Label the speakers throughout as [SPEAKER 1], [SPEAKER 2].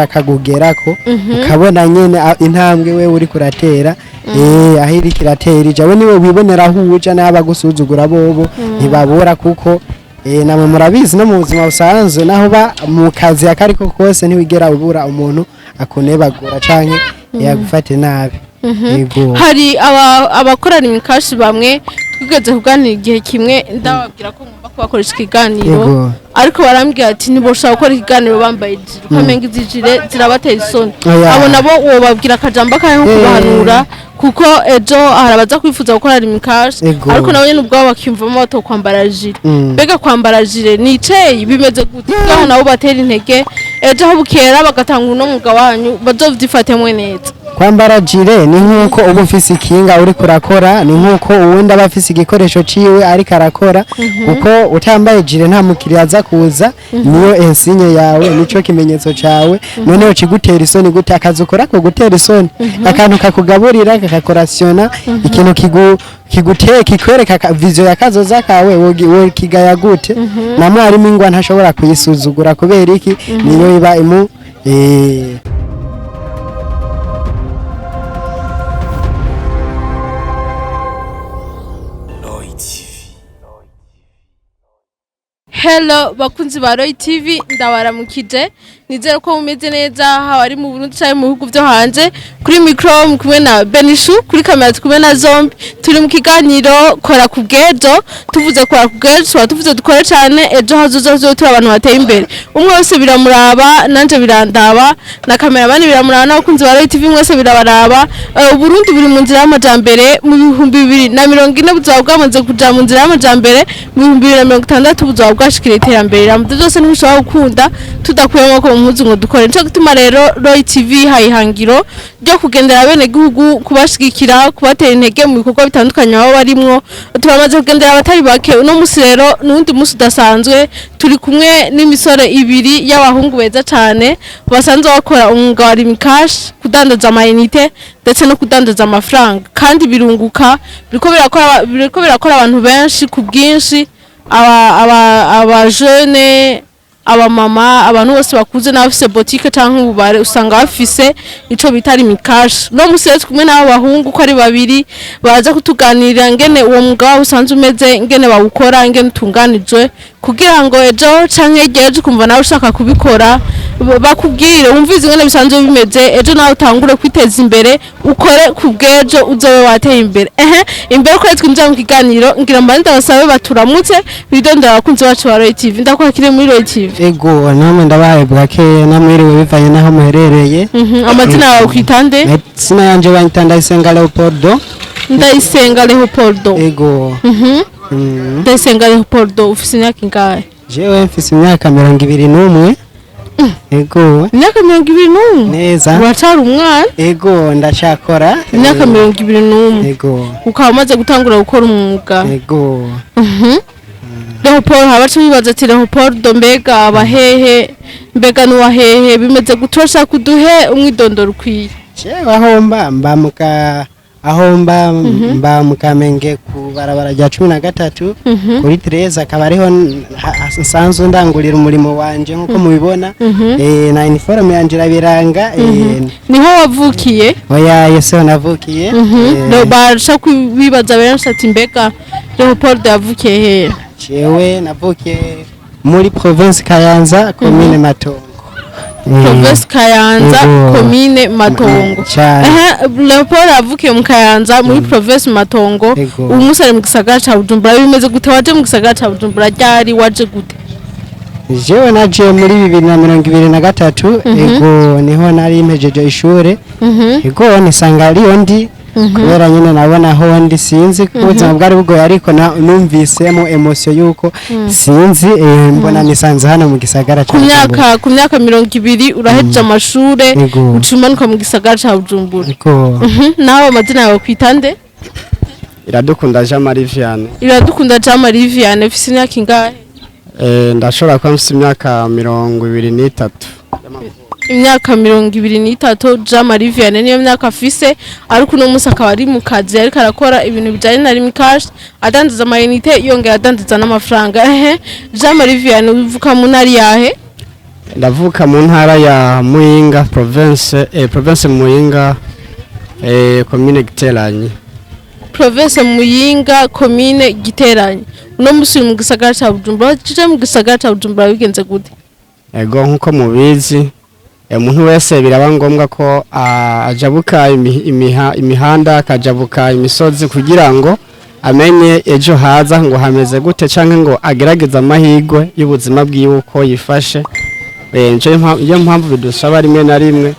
[SPEAKER 1] akagugerako ukabona nyene intambwe we uri kuratera ahiri kiratera jawe niwe wibonera huja n'abagusuzugura bobo ntibabura kuko namwe murabizi no mu buzima busanzwe naho ba mu kazi akariko kose ntiwigera ubura umuntu akunebagura canke yagufate nabi yego
[SPEAKER 2] hari abakorana imikashi bamwe twigeze kuganira igihe kimwe ndababwira ko ngomba kubakoresha ikiganiro ariko barambwira ati niboshaka gukora ikiganiro bambaye ijire ukamenga izijire zirabatera isoni abo nabo uwo babwira akajambo kahe nko kubahanura kuko ejo harabaza kwifuza gukora imikashi ariko nabo nyene ubwabo bakimvamo bato kwambara jire bega kwambara jire niceye bimeze gute aho nabo batera intege ejo aho bukera bagatanga uno mwuga wanyu bazovyifatemwe neza
[SPEAKER 1] kwambara jire ni nkuko uba ufise ikinga uri kurakora ni nkuko uwundi aba afise igikoresho ciwe ariko arakora kuko utambaye jire nta mukiriya aza kuza niyo ensinye yawe nico kimenyetso cawe noneho kigutera isoni gute akazi ukora ko gutera isoni akantu kakugaburira kakakorasiona ikintu kiguteye kikwereka vision yakazoza kawe wowe kigaya gute na mwarimu ingwa ntashobora kuyisuzugura kubera iki niyo iba imu
[SPEAKER 2] Hello bakunzi ba Roy TV ndabaramukije nizere ko mumeze neza hawa ari mu Burundi cyane mu bihugu byo hanze kuri micro kumwe na Benishu kuri kamera kumwe na Zombi turi mu kiganiro kora ku bwejo tuvuze kora ku bwejo tuvuze dukora cyane ejo hazozo turi abantu bateye imbere umwe wese biramuraba nanje birandaba na kamera bani biramuraba n'abakunzi ba Roy TV mwese birabaraba Burundi buri mu nzira y'amajambere mu 2040 buzaba bwamaze kuja mu nzira y'amajambere mu 2060 buzaba bwashikira iterambere ramudo zose ntishobora gukunda tudakuyemo ko umuzi ngo dukore nco gutuma rero Roy TV hayihangiro ryo kugendera bene gihugu kubashigikira kubatera intege mu bikorwa bitandukanye aho barimwo turamaze kugendera abatari bake uno musi rero nundi musi udasanzwe turi kumwe n'imisore ibiri y'abahungu beza cyane basanzwe bakora umwuga wa Lumicash kudandaza amayinite ndetse no kudandaza amafaranga kandi birunguka biriko birakora abantu benshi ku bwinshi aba jeune aba mama abantu bose bakuze n'abafise boutique canke ubare usanga bafise ico bita Lumicash no musetse kumwe n'abo bahungu ko ari babiri baza kutuganirira ngene uwo mugabo usanzwe umeze ngene bawukora ngene tunganijwe kugira ngo ejo canke geje kumva nawe ushaka kubikora bakubwire umvize ngene bisanzwe bimeze ejo nawe utangure kwiteza imbere ukore kubwejo uzobe wateye imbere imbere ko twinjira mu kiganiro ngira mbanda basabe baturamutse bidondera abakunzi bacu ba Roy TV ndakwakire muri Roy TV
[SPEAKER 1] ego namwe ndabaye bwake namwiriwe bivanye naho muherereye
[SPEAKER 2] amazina yawe kwitande
[SPEAKER 1] sina yanje banyita Ndayisenga Leopoldo ego
[SPEAKER 2] Ndayisenga Leopoldo ufise imyaka ingahe
[SPEAKER 1] jewe mfise imyaka 21 ego
[SPEAKER 2] imyaka 21
[SPEAKER 1] neza
[SPEAKER 2] uracari umwana
[SPEAKER 1] ego ndacakora
[SPEAKER 2] imyaka 21
[SPEAKER 1] ego
[SPEAKER 2] ukaba umaze gutangura gukora umwuga
[SPEAKER 1] ego
[SPEAKER 2] Leopoldo habacu bibaza ati Leopoldo mbega abahehe mbega nuwahehe bimeze gutosha kuduhe umwidondoro ukwiye
[SPEAKER 1] jewe aho mba mukamenge ku barabara rya 13 kuri 13 akaba ariho nsanzwe ndangurira umurimo wanje nkuko mubibona na uniforme yanje rabiranga
[SPEAKER 2] niho wavukiye
[SPEAKER 1] oya yese navukiye
[SPEAKER 2] no barsha kwibaza benshi ati mbega Leopoldo yavukiye he
[SPEAKER 1] jewe navukiye muri province Kayanza commune Matongo
[SPEAKER 2] province Kayanza commune Matongo Leopoldo avukiye mu Kayanza muri province Matongo umusare mu gisagara ca Bujumbura bimeze gute waje mu gisagara ca Bujumbura ryari waje gute
[SPEAKER 1] jewe naje muri 2023 ego niho nari impejeje ishure ego nisanga ariyo ndi kubera nyine nabona ho ndi sinzi kubuzima bwari bugoye ariko numvisemo emotion yuko sinzi mbona nisanze hano mu gisagara
[SPEAKER 2] ku myaka 20 uraheje amashure ucimanuka mu gisagara ca Bujumbura naho amazina yawe kwitande
[SPEAKER 3] Iradukunda Jean
[SPEAKER 2] Marie Vianney ufise imyaka ingahe
[SPEAKER 3] ndashobora kuba mfise imyaka 23
[SPEAKER 2] imyaka 23 Jean Marie Vianney niyo myaka afise ariko no musa akaba ari mu kazi ariko arakora ibintu bijanye na Lumicash adandaza amayinite yongera adandaza n'amafaranga Jean Marie Vianney uvuka mu ntari yahe
[SPEAKER 3] ndavuka mu ntara ya Muyinga province Muyinga commune Giteranyi.
[SPEAKER 2] Province Muyinga commune Giteranyi. Uno musi mu gisagara ca Bujumbura, kije mu gisagara ca Bujumbura bigenze gute?
[SPEAKER 3] Ego nkuko mubizi umuntu wese biraba ngombwa ko ajabuka imihanda akajabuka imisozi kugira ngo amenye ejo haza ngo hameze gute canke ngo agerageza amahirwe y'ubuzima bwiwe uko yifashe. Iyo mpamvu bidusaba rimwe na rimwe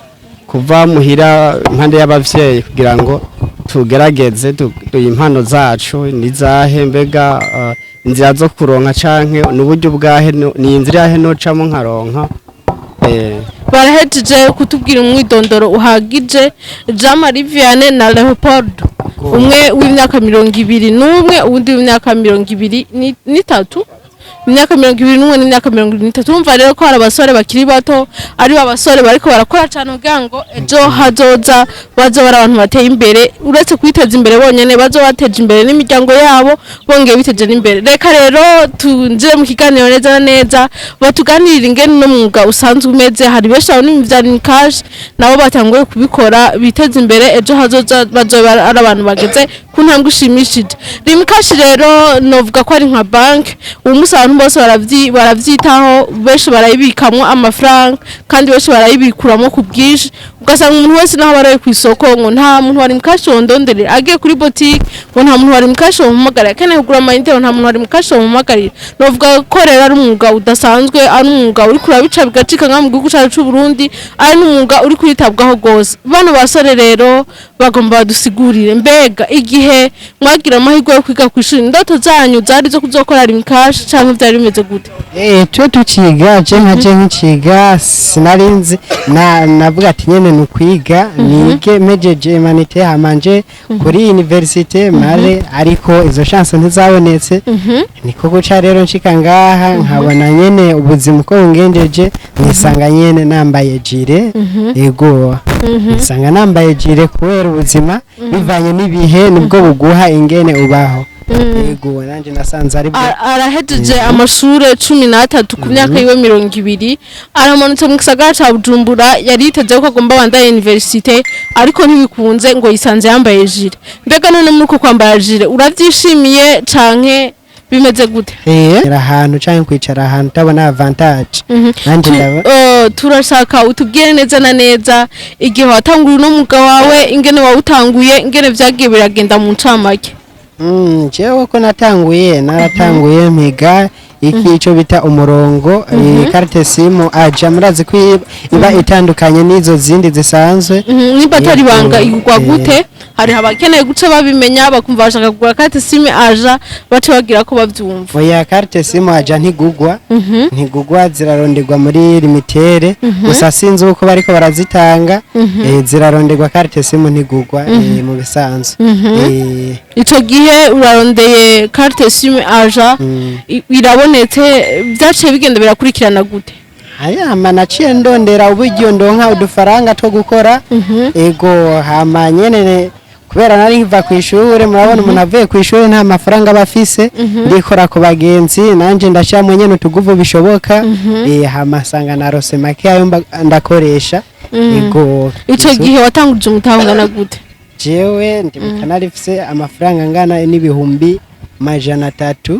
[SPEAKER 3] kuva muhira impande y'abavyeyi kugira ngo tugerageze impano zacu nizahe mbega inzira zo kuronka canke n'uburyo bwahe ni inzira yahe no camo nkaronka.
[SPEAKER 2] Barahejeje kutubwira umwidondoro uhagije Jean Marie Vianney na Leopold, umwe w'imyaka 21 uwundi w'imyaka 23, imyaka 21 n'imyaka 23. Umva rero ko hari abasore bakiri bato ari abasore bariko barakora cyane kugira ngo ejo hazoza bazo bara abantu bateye imbere, uretse kwiteza imbere bonyene bazo bateje imbere n'imiryango yabo bongeye biteje n'imbere. Reka rero tunjire mu kiganiro neza neza batuganirira ingene no mwuga usanzwe umeze. Hari benshi abo n'imvya Lumicash nabo batanguye kubikora biteza imbere, ejo hazoza bazo bara abantu bageze ku ntambwe ushimishije. Lumicash rero novuga ko ari nka bank, umusa abantu bose baravyitaho, benshi barayibikamwo amafaranga kandi benshi barayibikuramo ku bwinshi. Ugasanga umuntu wese naho baraye ku isoko ngo nta muntu wari Lumicash wondondere, agiye kuri boutique ngo nta muntu wari Lumicash wumumagarira, keneye kugura amayinite nta muntu wari Lumicash wumumagarira. Novuga ko rero ari umwuga udasanzwe, ari umwuga uri kurabica bigacika nka mu gihugu cyacu cy'u Burundi, ari n'umwuga uri kwitabwaho gose. Bano basore rero bagomba badusigurire mbega igihe mwagira amahirwe yo kwiga ku ishuri indoto zanyu zari zo kuzokora Lumicash cyangwa byari bimeze gute?
[SPEAKER 1] Twe tuciga je nkiciga sinarinzi navuga ati nyene nukwiga nige mejeje humanité hamanje kuri université mare, ariko izo chance ntizabonetse. Niko guca rero nshika ngaha nkabona nyene ubuzima uko ngendeje nisanga nyene nambaye jire. Ego nisanga nambaye jire kubera ubuzima bivanye n'ibihe nibwo buguha ingene ubaho. Ego nanje nasanze ari
[SPEAKER 2] arahejeje amashure 13 ku myaka yiwe 20, aramanutse mu gisagara ca Bujumbura, yari yiteze ko agomba banda université ariko ntibikunze ngo yisanze yambaye jire. Mbega none muri ko kwambara jire uravyishimiye canke bimeze gute?
[SPEAKER 1] Ahantu canke kwicara ahantu tabona avantage nanje ndaba
[SPEAKER 2] turashaka utubwire neza na neza igihe watanguye no muga wawe ingene wawutanguye ingene vyagiye biragenda mu ncamake.
[SPEAKER 1] Jewe ko naratanguye mpiga ico bita umurongo carte simu aja murazi ko iba itandukanye n'izo zindi zisanzwe.
[SPEAKER 2] Niba atari banga igwa gute? Hari abakeneye guca babimenya bakumva bashaka kugura carte simu aja bace bagira ko bavyumva.
[SPEAKER 1] Oya carte simu aja ntigugwa, ntigugwa ziraronderwa muri limitere, gusa sinzi uko bariko barazitanga. Ziraronderwa carte simu ntigugwa mu bisanzwe.
[SPEAKER 2] Ico gihe urarondeye carte simu aja irabonetse, byace bigenda birakurikirana gute?
[SPEAKER 1] Hama naciye ndondera uburyo ndonka udufaranga two gukora. Ego hama nyene kubera nari nkiva ku ishure, murabona umuntu avuye ku ishure nta mafaranga bafise, ndikora ku bagenzi nanje ndashyamwe nyene utuguvu bishoboka. Hama sanga narose make ayo ndakoresha. Ego
[SPEAKER 2] ico gihe watanguje umutangana gute?
[SPEAKER 1] Jewe ndibuka narifise amafaranga ngana n'ibihumbi 300.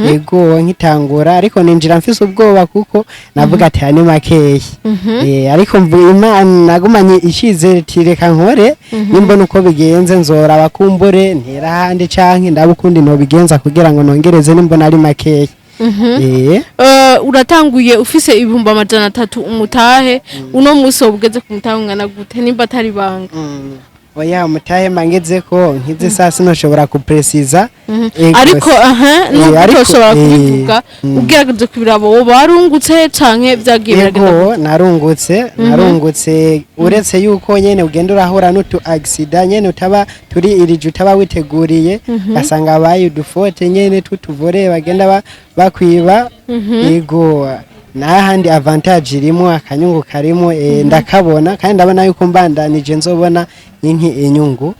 [SPEAKER 1] Ego nkitangura ariko ninjira mfise ubwoba kuko navuga ati hani makeyi. Ariko Imana nagumanye icizere tireka nkore nimbona uko bigenze nzora abakumbure ntera handi canke ndabukundi no bigenza kugira ngo nongereze nimbona ari makeyi.
[SPEAKER 2] Uratanguye ufise ibihumbi 300 umutahe, uno musi ubugeze ku mutangana gute nimba atari banga?
[SPEAKER 1] Oya mutahe mangeze ko nkize sasa noshobora kupresiza.
[SPEAKER 2] Ariko nuko ushobora kubivuga ubwirageje kubirabo barungutse canke vyagiye biragenda? Narungutse uretse yuko nyene ugenda urahura n'utu accident nyene utaba turi irije utaba witeguriye, asanga abaye udufote nyene tutuvore bagenda bakwiba. Ego n'ahandi avantage irimo akanyungu karimo ndakabona kandi ndabona yuko mbandanije nzobona
[SPEAKER 1] inyungu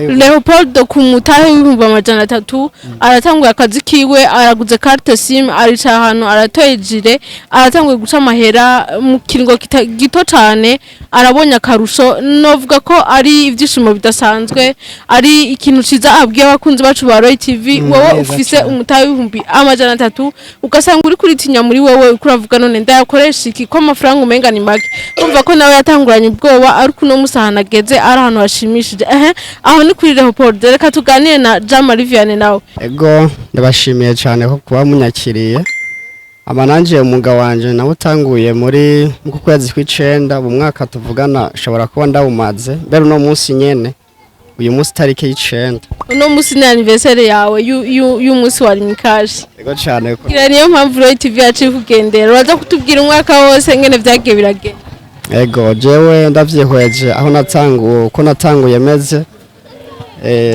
[SPEAKER 2] Leopold ku mutahe w'ibihumbi 300 aratanguye akazi kiwe araguze carte sim arica ahantu aratoye jire aratanguye guca amahera mu kiringo gito cyane arabonye akarusho novuga ko ari ivyishimo bidasanzwe ari ikintu ciza abwiye abakunzi bacu ba Roy TV wowe ufise umutahe w'ibihumbi 300 ugasanga uri kuritinya muri wowe ukuravuga none ndayakoresha iki ko amafaranga umenga ni make umva ko nawe yatanguranye ubwoba ariko no musahana geze ari ahantu hashimishije aho ni kuri Leopold reka tuganire na Jean-Marie Vianney nawe
[SPEAKER 3] ego ndabashimiye cyane ko kuba munyakiriye amananje umugabo wanje nawe utanguye muri mu kwezi kw'icenda mu mwaka tuvugana shobora kuba ndawumaze mbere no munsi nyene uyu munsi tariki y'icenda
[SPEAKER 2] uno munsi ni anniversaire yawe y'umunsi wa Lumicash
[SPEAKER 3] ego cyane ko
[SPEAKER 2] niyo mpamvu Roy TV yaciye kugendera uraza kutubwira umwaka wose ngene vyagiye biragenda
[SPEAKER 3] ego jewe ndavyihweje aho natanguye uko natanguye meze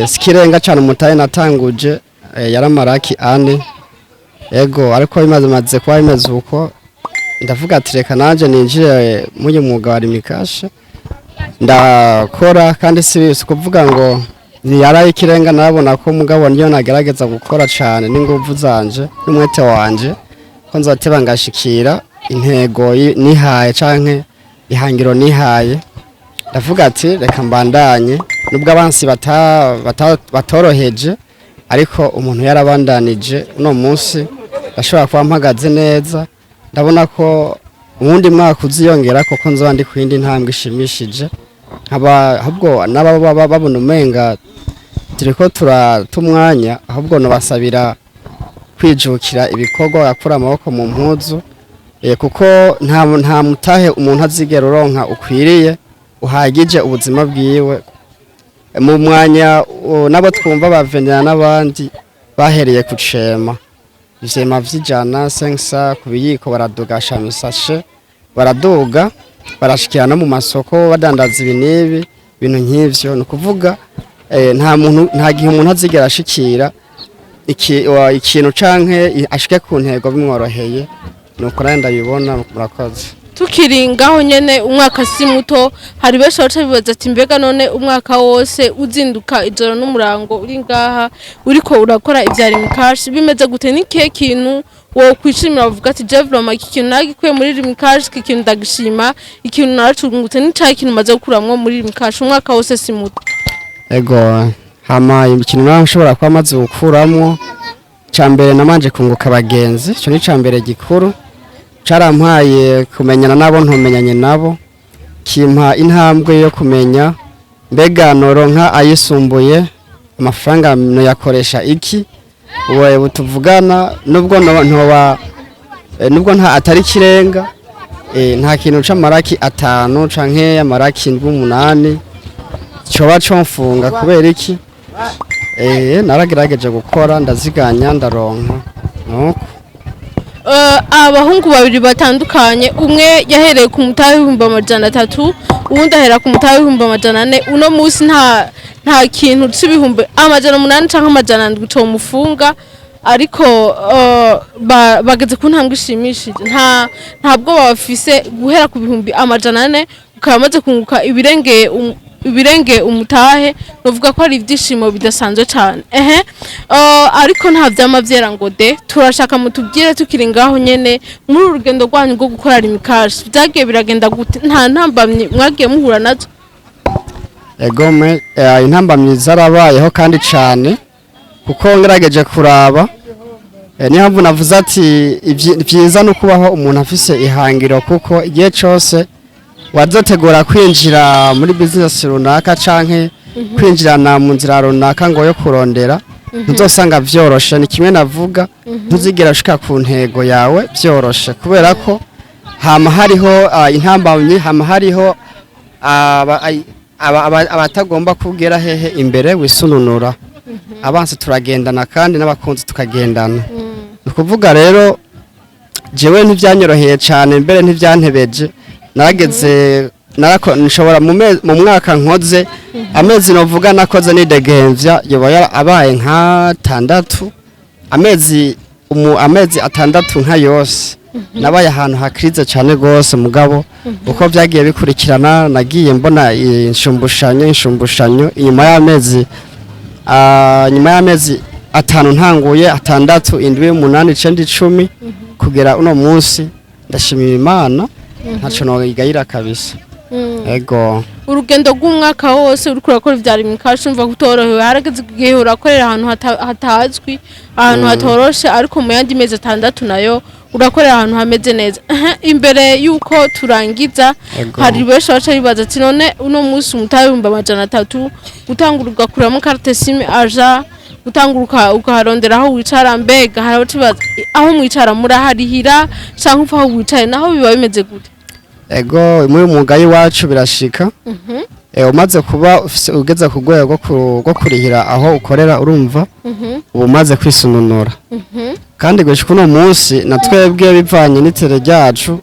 [SPEAKER 3] sikirenga cyane umutahe natanguje yaramaraki ane ego ariko bimaze kuba bimeze uko ndavuga ati reka nanje ninjire muri mwuga wa Lumicash ndakora kandi si kuvuga ngo ni yaraye ikirenga nabona ko mugabo niyo nagerageza gukora cyane n'inguvu zanje n'umwete wanje ko nzateba ngashikira intego nihaye canke ihangiro nihaye ndavuga ati reka mbandanye nubwo abansi batoroheje ariko umuntu yarabandanije uno munsi ashobora kuba mpagaze neza ndabona ko ubundi mwaka uziyongera koko nzoba ndi kwindi ntambwe ishimishije ahubwo n'ababa babona umenga turiko turatumwanya ahubwo nabasabira kwijukira ibikorwa yakura amaboko mu mpuzu kuko nta mutahe umuntu azigera uronka ukwiriye uhagije ubuzima bwiwe mu mwanya nabo twumva bavenera n'abandi bahereye kucema ivyema vy'ijana 500 kubiyiko baraduga shamisashe baraduga barashikira no mu masoko badandaza ibintu nk'ivyo no kuvuga nta gihe umuntu azigera ashikira ikintu canke ashike ku ntego bimworoheye nuko randa bibona murakoze
[SPEAKER 2] tukiringaho nyene umwaka si muto hari benshi baca bibaza ati mbega none umwaka wose uzinduka ijoro n'umurango uri ngaha uriko urakora ivya Lumicash bimeze gute ni kihe kintu wo kwishimira uvuga ati Jevroma iki kintu nagikuye muri Lumicash iki kintu ndagishima ikintu naracungutse ni cyayi kintu maze gukuramwo muri Lumicash umwaka wose si muto
[SPEAKER 3] ego hama ikintu nashobora kwa maze gukuramwo cambere namanje kunguka abagenzi cyo ni cambere gikuru carampaye kumenyana nabo ntumenyanye nabo kimpa intambwe yo kumenya mbega noronka ayisumbuye amafaranga no yakoresha iki wowe butuvugana nubwo nta atari kirenga nta kintu c'amaraki 5 canke amaraki 8 coba comfunga kubera iki naragerageje gukora ndaziganya ndaronka nuko
[SPEAKER 2] abahungu babiri batandukanye umwe yahereye ku mutahe w'ibihumbi 300 uwundi ahera ku mutahe w'ibihumbi 400 uno munsi nta kintu c'ibihumbi 800 canke 700 cyo mufunga ariko bageze ku ntambwe ishimishije ntabwo bafise guhera ku bihumbi 400 ukamaze kunguka ibirenge umutahe novuga ko ari ivyishimo bidasanzwe cyane ariko nta vyama vyera ngo de turashaka mutubwire tukiri ngaho nyene muri urugendo rwanyu rwo gukora Lumicash byagiye biragenda gute nta ntambamye mwagiye muhura nazo
[SPEAKER 3] egome intambamye zarabayeho kandi cyane kuko ngerageje kuraba niyo mpamvu navuze ati byiza no kubaho umuntu afise ihangiro kuko igihe cyose wazotegura kwinjira muri business runaka canke kwinjirana mu nzira runaka ngo yo kurondera ntuzosanga vyoroshe ni kimwe navuga ntuzigera ushika ku ntego yawe vyoroshe kubera ko hama hariho intambamye hama hariho abatagomba kugera hehe imbere wisununura abanse turagendana kandi n'abakunzi tukagendana ukuvuga rero jewe ntivyanyoroheye cyane mbere ntivyantebeje narageze nshobora mu mwaka nkoze amezi novuga nakoze nidegemvya yoba abaye nka 6 amezi 6 nka yose nabaye ahantu hakirize cyane gose mugabo uko byagiye bikurikirana nagiye mbona inshumbushanyo inyuma y'amezi atanu ntanguye 6 indwi 8 9 10 kugera uno munsi ndashimira Imana ntaco no igayira kabisa. Ego
[SPEAKER 2] urugendo rw'umwaka wose uri kurakora ivya Lumicash umva kutorohewe harageze igihe urakorera ahantu hatazwi ahantu hatoroshe ariko mu yandi mezi 6 nayo urakorera ahantu hameze neza. Imbere yuko turangiza hari benshi baca bibaza ati none uno munsi umutahe 300 utangurwa kuramo carte SIM aja utanguruka ukaharondera aho wicara mbega haraho tibaza aho mwicara muraharihira canke ufa aho wicaye naho biba bimeze gute?
[SPEAKER 3] Ego muri umugayi wacu birashika umaze kuba ugeze ku rwego rwo kurihira aho ukorera urumva ubu maze kwisununura kandi gushika uno munsi natwebwe bivanye n'itere ryacu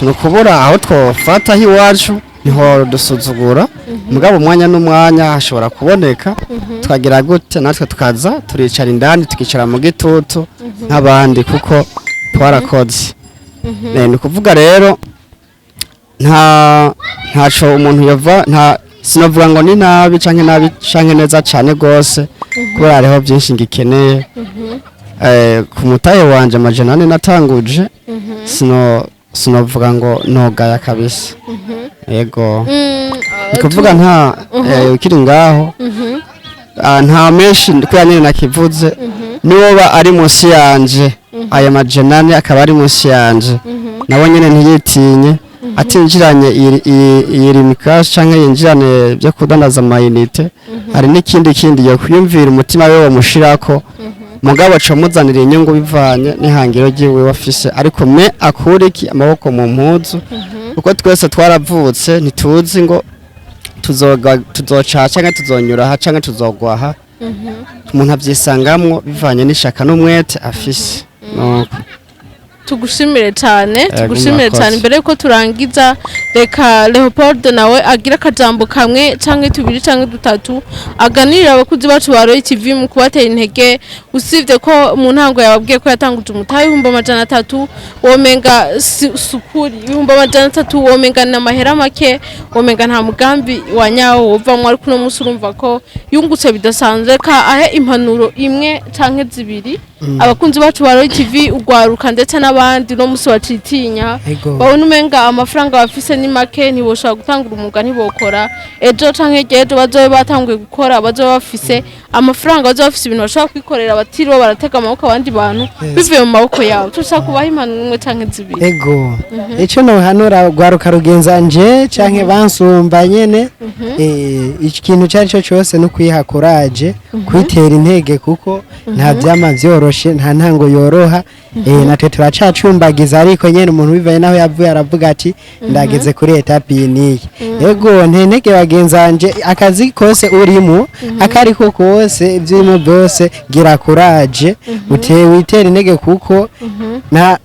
[SPEAKER 3] nukubura aho twofata hiwacu niho dusuzugura mugabo umwanya n'umwanya hashobora kuboneka twagira gute natwe tukaza turicara indani tukicara mu gitutu nk'abandi kuko twarakoze. Ni kuvuga rero ntaco umuntu yava sinavuga ngo ni nabi canke neza cane gose kubera hariho byinshi ngikeneye ku mutahe wanje amajana 4 natanguje sinovuga ngo nogaya kabisa. Ego ni kuvuga nta ukiri ngaho nta menshi kwanyene nakivuze niwoba ari munsi yanje aya majana 4 akaba ari munsi yanje nabo nyene ntiyitinye atinjiranye iyi Lumicash canke yinjirane byo kudandaza amayinite hari n'ikindi yo kwiyumvira umutima we wamushirako mugabo aca muzanira inyungu bivanye n'ihangiro ryiwe wafise ariko me akuriki amaboko mu mpuzu uko twese twaravutse ntituzi ngo tuzoca canke tuzonyura ha canke tuzogwaha umuntu avyisangamwo bivanye n'ishaka n'umwete afise.
[SPEAKER 2] Tugushimire cyane imbere yuko turangiza reka Leopold nawe agira akajambo kamwe canke tubiri canke dutatu aganirira abakuzi bacu ba Roy TV mu kubatera intege usivye ko mu ntango yababwiye ko yatanguje umutahe 300 womenga sukuri 300 womenga na mahera make womenga nta mugambi wanyawo wovamwe ariko no musi urumva ko yungutse bidasanzwe ka ahe impanuro imwe canke zibiri abakunzi bacu ba Roy TV ugwaruka ndetse n'abandi no musi bacitinya babona umenga amafaranga bafise ni make ntiboshaka gutangura umuga ntibokora ejo canke ejo bazobe batanguye gukora bazobe bafise amafaranga bazobe bafise ibintu bashaka kwikorera batiriwe baratega amaboko abandi bantu bivuye mu maboko yabo tushaka kubaha impanuro imwe canke zibiri.
[SPEAKER 1] Ego ico no hanura gwaruka rugenzanje canke bansumba nyene ikintu cyari cyo cyose no kwiha courage kwitera intege kuko nta vyama vyoroshe nta ntango yoroha natwe turacacumbagiza ariko nyene umuntu bivaye naho yavuye aravuga ati ndageze kuri etape niyi. Ego ntege bagenzanje akazi kose urimo akariko kose ivyimo byose gira courage witera intege kuko na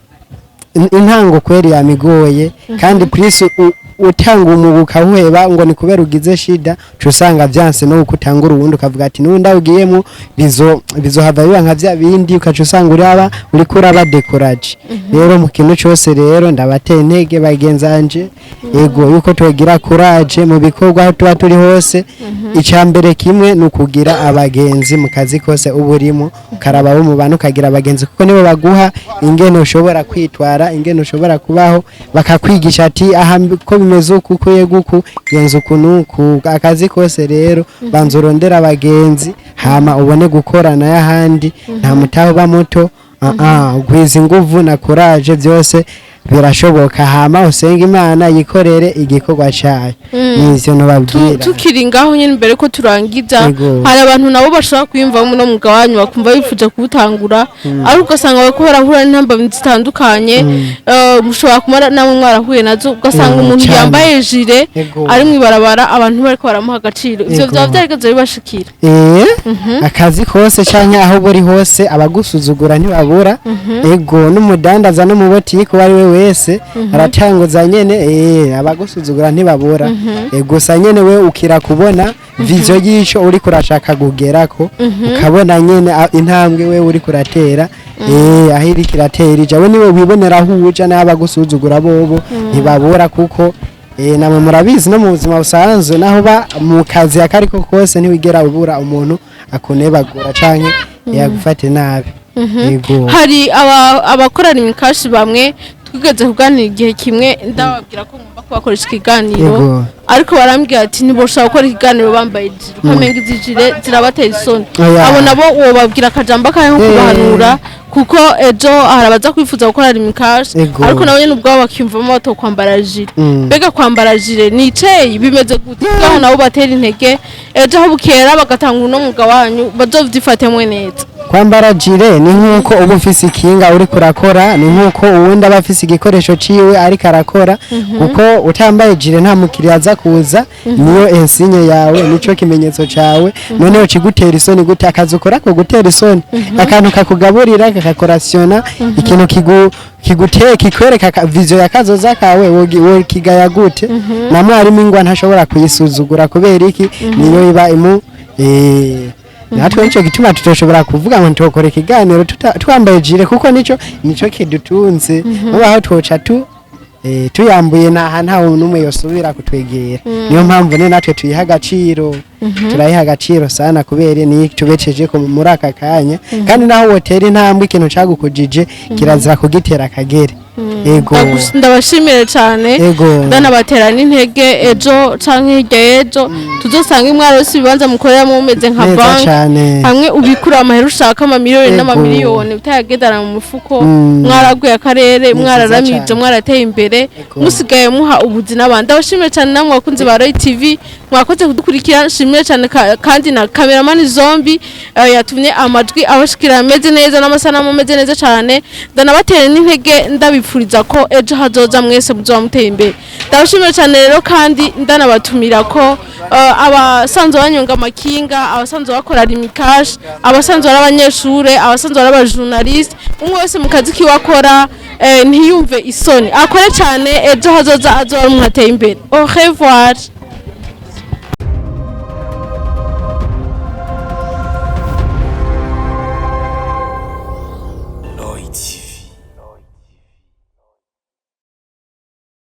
[SPEAKER 1] intango kweri yamigoye kandi prise utanga umubuka uheba ngo ni kubera ugize shida cusanga vyanse no kutangura ubundi ukavuga ati nundi awugiyemo bizohava biba nka vya bindi ukacusanga uri kuraba decourage. Rero mu kintu cyose rero ndabateye intege bagenzanje ego yuko tugira courage mu bikorwa aho tuba turi hose icambere kimwe nukugira abagenzi mu kazi kose uburimo karaba bo mu bantu kagira abagenzi kuko nibo baguha ingene ushobora kwitwara ingene ushobora kubaho bakakwigisha ati aha ko bimeze kuko yeguku yenze kunuku akazi kose rero banzurondera abagenzi hama ubone gukorana y'ahandi nta mutaho ba muto ugwiza inguvu na courage byose birashoboka hama usenga Imana yikorere igikorwa cyayo n'ivyo no babwira
[SPEAKER 2] tukiri ngaho nyene mbere ko turangiza hari abantu nabo bashaka kwiyumva mu no mugawanyu bakumva bifuje kubutangura ari ugasanga bako barahura n'intamba zitandukanye mushobora kumara namwe mwarahuye nazo ugasanga umuntu yambaye jire ari mwibarabara abantu bariko baramuha agaciro ivyo byarigeze bibashikira akazi kose canke aho buri hose abagusuzugura ntibabura ego n'umudandaza no mu botiki wari we
[SPEAKER 1] wese aratanguza nyene abagusuzugura ntibabura gusa nyene we ukira kubona vision y'icyo uri kurashaka kugerako ukabona nyene intambwe we uri kuratera ahiri kiratera jawe niwe wibonera huja n'abagusuzugura bobo ntibabura kuko namwe murabizi no mu buzima busanzwe naho ba mu kazi akariko kose ntiwigera ubura umuntu akunebagura canke yagufate nabi yego
[SPEAKER 2] hari abakora Lumicash bamwe twigeze kuganira igihe kimwe ndababwira ko ngomba kubakoresha ikiganiro ariko barambwira ati ntiboshaka gukora ikiganiro bambaye ijire ukamenga izi jire zirabatera isoni abo nabo uwo babwira akajambo kahe nko kubahanura kuko ejo harabaza kwifuza gukora Lumicash ariko nabo nyene ubwabo bakiyumvamo bato kwambara jire mbega kwambara jire ni iceye bimeze gute aho nabo batera intege ejo aho bukera bagatanga uno mwuga wanyu bazovyifatemwe neza
[SPEAKER 1] kwambara jire ni nkuko uba ufise ikinga uri kurakora ni nkuko uwundi aba afise igikoresho ciwe ariko arakora kuko utambaye jire nta mukiriya aza kuza niyo ensinye yawe nico kimenyetso cawe noneho kigutera isoni gute akazi ukora ko gutera isoni akantu kakugaburira kakakorasiona ikintu kiguteye kikwereka vision yakazoza kawe wo kigaya gute na mwarimu ingwa ntashobora kuyisuzugura kubera iki niyo iba imu natwe nico gituma tutoshobora kuvuga ngo ntokore ikiganiro twambaye jire kuko nico kidutunze aho twoca tuyambuye naha nta numwe yosubira kutwegera niyo mpamvu ne natwe tuyiha agaciro turayiha agaciro sana kubera ni tubeceje ko muri aka kanya kandi naho wotera intambwe ikintu cagukujije kirazira kugitera akagere ego
[SPEAKER 2] ndabashimire cyane ndanabatera n'intege ejo canke hirya ejo tuzosanga imwarose ibibanza mukorera mu meze nka bank hamwe ubikura amahera ushaka amamiliyoni n'amamiliyoni utayagendana mu mufuko mwaraguye akarere mwararamije mwarateye imbere musigaye muha ubuzi n'abandi ndabashimire cyane namwe bakunzi ba Roy TV mwakoze kudukurikira shimire cyane kandi na cameraman zombi yatumye amajwi abashikira ameze neza n'amasanamu ameze neza cyane ndanabatera n'intege ndabipfuriza ko ejo hazoza mwese muzoba muteye imbere ndabashimire cyane rero kandi ndanabatumira ko abasanzwe banyonga amakinga abasanzwe bakora Lumicash abasanzwe ari abanyeshure abasanzwe ari abajournaliste umwe wese mu kazi kiwakora ntiyumve isoni akore cyane ejo hazoza azoba mwateye imbere au revoir.